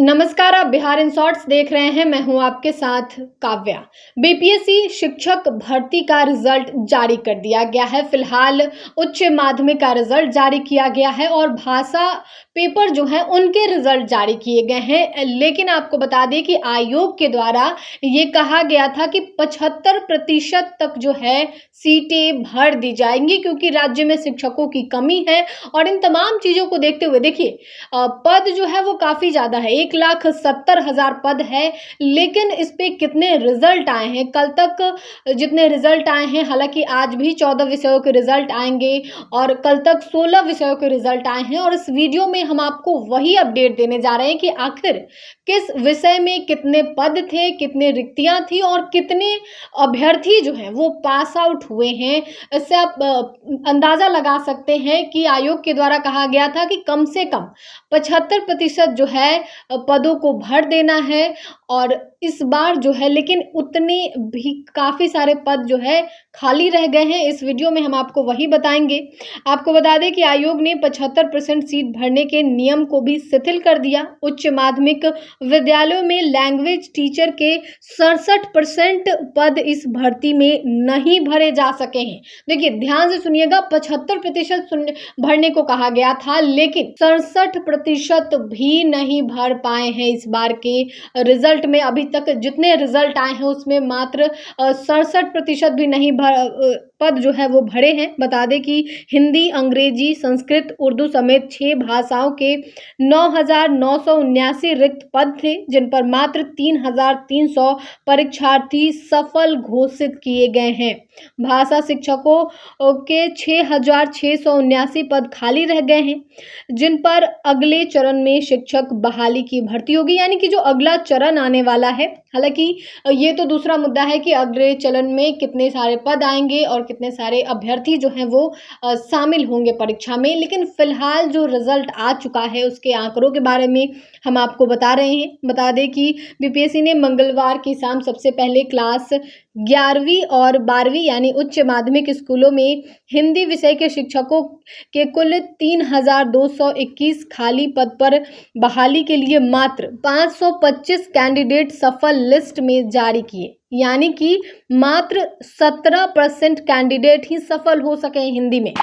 नमस्कार, आप Bihar in shorts देख रहे हैं। मैं हूं आपके साथ काव्या। बीपीएससी शिक्षक भर्ती का रिजल्ट जारी कर दिया गया है। फिलहाल उच्च माध्यमिक का रिजल्ट जारी किया गया है और भाषा पेपर जो है उनके रिजल्ट जारी किए गए हैं। लेकिन आपको बता दें कि आयोग के द्वारा ये कहा गया था कि 75% तक जो है सीटें भर दी जाएंगी, क्योंकि राज्य में शिक्षकों की कमी है। और इन तमाम चीज़ों को देखते हुए देखिए, पद जो है वो काफ़ी ज़्यादा है, 1,70,000 पद है। लेकिन इस पे कितने रिजल्ट आए हैं, कल तक जितने रिजल्ट आए हैं, हालांकि आज भी 14 विषयों के रिजल्ट आएंगे और कल तक 16 विषयों के रिजल्ट आए हैं। और इस वीडियो में हम आपको वही अपडेट देने जा रहे हैं कि आखिर किस विषय में कितने पद थे, कितने रिक्तियां थी और कितने अभ्यर्थी जो हैं वो पास आउट हुए हैं। इससे आप अंदाज़ा लगा सकते हैं कि आयोग के द्वारा कहा गया था कि कम से कम 75% जो है पदों को भर देना है। और इस बार जो है लेकिन उतने भी काफ़ी सारे पद जो है खाली रह गए हैं। इस वीडियो में हम आपको वही बताएंगे। आपको बता दें कि आयोग ने 75% सीट भरने के नियम को भी शिथिल कर दिया। उच्च माध्यमिक विद्यालयों में लैंग्वेज टीचर के 67% पद इस भर्ती में नहीं भरे जा सके हैं। देखिए ध्यान से सुनिएगा, 75% भरने को कहा गया था, लेकिन 67% भी नहीं भर पाए हैं। इस बार के रिजल्ट में अभी तक जितने रिजल्ट आए हैं उसमें मात्र 67% भी नहीं पद जो है वो भरे हैं। बता दें कि हिंदी, अंग्रेजी, संस्कृत, उर्दू समेत 6 भाषाओं के 9,979 रिक्त पद थे, जिन पर मात्र 3,300 परीक्षार्थी सफल घोषित किए गए हैं। भाषा शिक्षकों के 6,679 पद खाली रह गए हैं, जिन पर अगले चरण में शिक्षक बहाली की भर्ती होगी, यानी कि जो अगला चरण आने वाला है। हालांकि ये तो दूसरा मुद्दा है कि अगले चरण में कितने सारे पद आएंगे और कितने सारे अभ्यर्थी जो हैं वो शामिल होंगे परीक्षा में। लेकिन फिलहाल जो रिजल्ट आ चुका है उसके आंकड़ों के बारे में हम आपको बता रहे हैं। बता दें कि बीपीएससी ने मंगलवार की शाम सबसे पहले क्लास 11वीं और 12वीं यानी उच्च माध्यमिक स्कूलों में हिंदी विषय के शिक्षकों के कुल 3,221 खाली पद पर बहाली के लिए मात्र 525 कैंडिडेट सफल लिस्ट में जारी किए, यानी कि मात्र 17% कैंडिडेट ही सफल हो सके हिंदी में,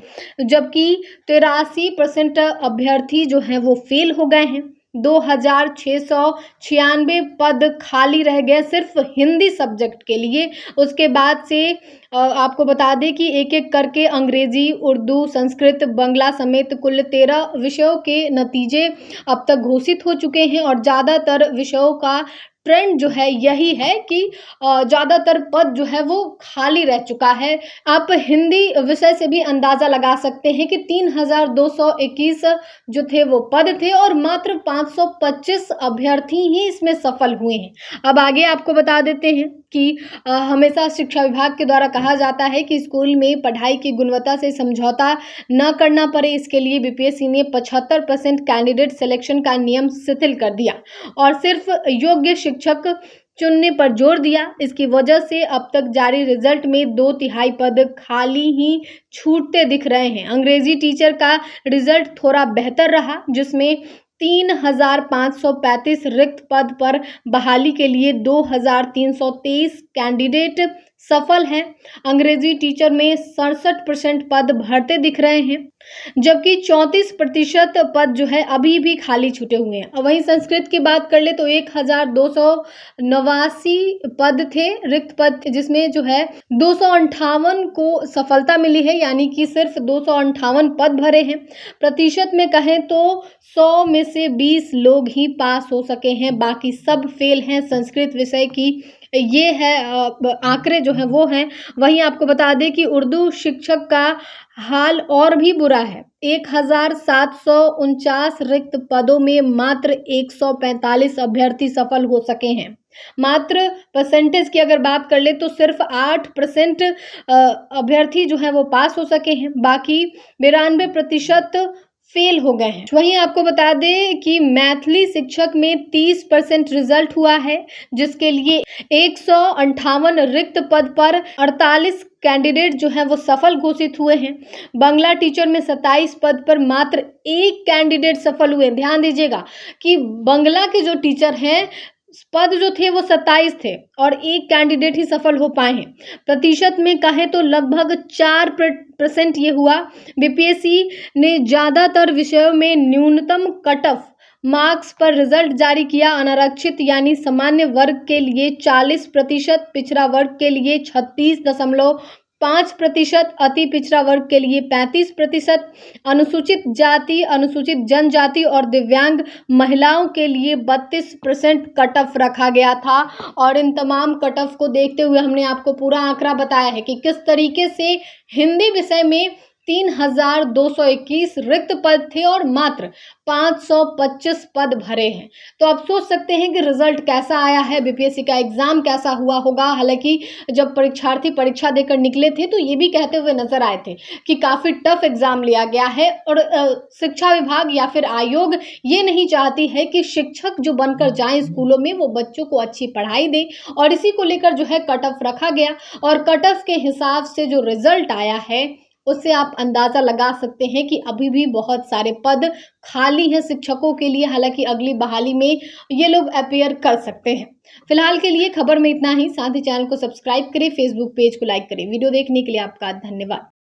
जबकि 83% अभ्यर्थी जो हैं वो फेल हो गए हैं। 2,696 पद खाली रह गए सिर्फ हिंदी सब्जेक्ट के लिए। उसके बाद से आपको बता दें कि एक एक करके अंग्रेजी, उर्दू, संस्कृत, बंगला समेत कुल 13 विषयों के नतीजे अब तक घोषित हो चुके हैं। और ज़्यादातर विषयों का ट्रेंड जो है यही है कि ज़्यादातर पद जो है वो खाली रह चुका है। आप हिंदी विषय से भी अंदाज़ा लगा सकते हैं कि 3,221 जो थे वो पद थे और मात्र 525 अभ्यर्थी ही इसमें सफल हुए हैं। अब आगे आपको बता देते हैं कि हमेशा शिक्षा विभाग के द्वारा कहा जाता है कि स्कूल में पढ़ाई की गुणवत्ता से समझौता न करना पड़े, इसके लिए बीपीएससी ने 75% कैंडिडेट सिलेक्शन का नियम शिथिल कर दिया और सिर्फ योग्य शिक्षक चुनने पर जोर दिया। इसकी वजह से अब तक जारी रिजल्ट में 2/3 पद खाली ही छूटते दिख रहे हैं। अंग्रेजी टीचर का रिजल्ट थोड़ा बेहतर रहा, जिसमें 3,535 रिक्त पद पर बहाली के लिए 2,323 कैंडिडेट सफल हैं। अंग्रेजी टीचर में 67% पद भरते दिख रहे हैं, जबकि 34% पद जो है अभी भी खाली छूटे हुए हैं। और वहीं संस्कृत की बात कर ले तो 1,289 पद थे रिक्त पद, जिसमें जो है 258 को सफलता मिली है, यानी कि सिर्फ 258 पद भरे हैं। प्रतिशत में कहें तो 100 में से 20 लोग ही पास हो सके हैं, बाकी सब फेल हैं संस्कृत विषय की। ये है आंकड़े जो हैं वो हैं। वहीं आपको बता दें कि उर्दू शिक्षक का हाल और भी बुरा है। 1,749 रिक्त पदों में मात्र 145 अभ्यर्थी सफल हो सके हैं। मात्र परसेंटेज की अगर बात कर ले तो सिर्फ 8% अभ्यर्थी जो हैं वो पास हो सके हैं, बाकी 92% फेल हो गए हैं। वहीं आपको बता दें कि मैथिली शिक्षक में 30% रिजल्ट हुआ है, जिसके लिए 158 रिक्त पद पर 48 कैंडिडेट जो हैं वो सफल घोषित हुए हैं। बांग्ला टीचर में 27 पद पर मात्र एक कैंडिडेट सफल हुए। ध्यान दीजिएगा कि बांग्ला के जो टीचर हैं पद जो थे वो 27 थे और एक कैंडिडेट ही सफल हो पाए हैं। प्रतिशत में कहें तो लगभग 4% ये हुआ। बीपीएससी ने ज़्यादातर विषयों में न्यूनतम कट ऑफ मार्क्स पर रिजल्ट जारी किया। अनारक्षित यानी सामान्य वर्ग के लिए 40%, पिछड़ा वर्ग के लिए 36.5%, अति पिछड़ा वर्ग के लिए 35%, अनुसूचित जाति, अनुसूचित जनजाति और दिव्यांग महिलाओं के लिए 32% कट ऑफ रखा गया था। और इन तमाम कट ऑफ को देखते हुए हमने आपको पूरा आंकड़ा बताया है कि किस तरीके से हिंदी विषय में 3,221 रिक्त पद थे और मात्र 525 पद भरे हैं। तो आप सोच सकते हैं कि रिजल्ट कैसा आया है, बीपीएससी का एग्जाम कैसा हुआ होगा। हालांकि जब परीक्षार्थी परीक्षा देकर निकले थे तो ये भी कहते हुए नजर आए थे कि काफ़ी टफ एग्जाम लिया गया है और शिक्षा विभाग या फिर आयोग ये नहीं चाहती है कि शिक्षक जो बनकर जाएं स्कूलों में वो बच्चों को अच्छी पढ़ाई दें, और इसी को लेकर जो है कट ऑफ रखा गया। और कट ऑफ के हिसाब से जो रिजल्ट आया है उससे आप अंदाज़ा लगा सकते हैं कि अभी भी बहुत सारे पद खाली हैं शिक्षकों के लिए। हालांकि अगली बहाली में ये लोग अपीयर कर सकते हैं। फिलहाल के लिए खबर में इतना ही। साथ ही चैनल को सब्सक्राइब करें, फेसबुक पेज को लाइक करें। वीडियो देखने के लिए आपका धन्यवाद।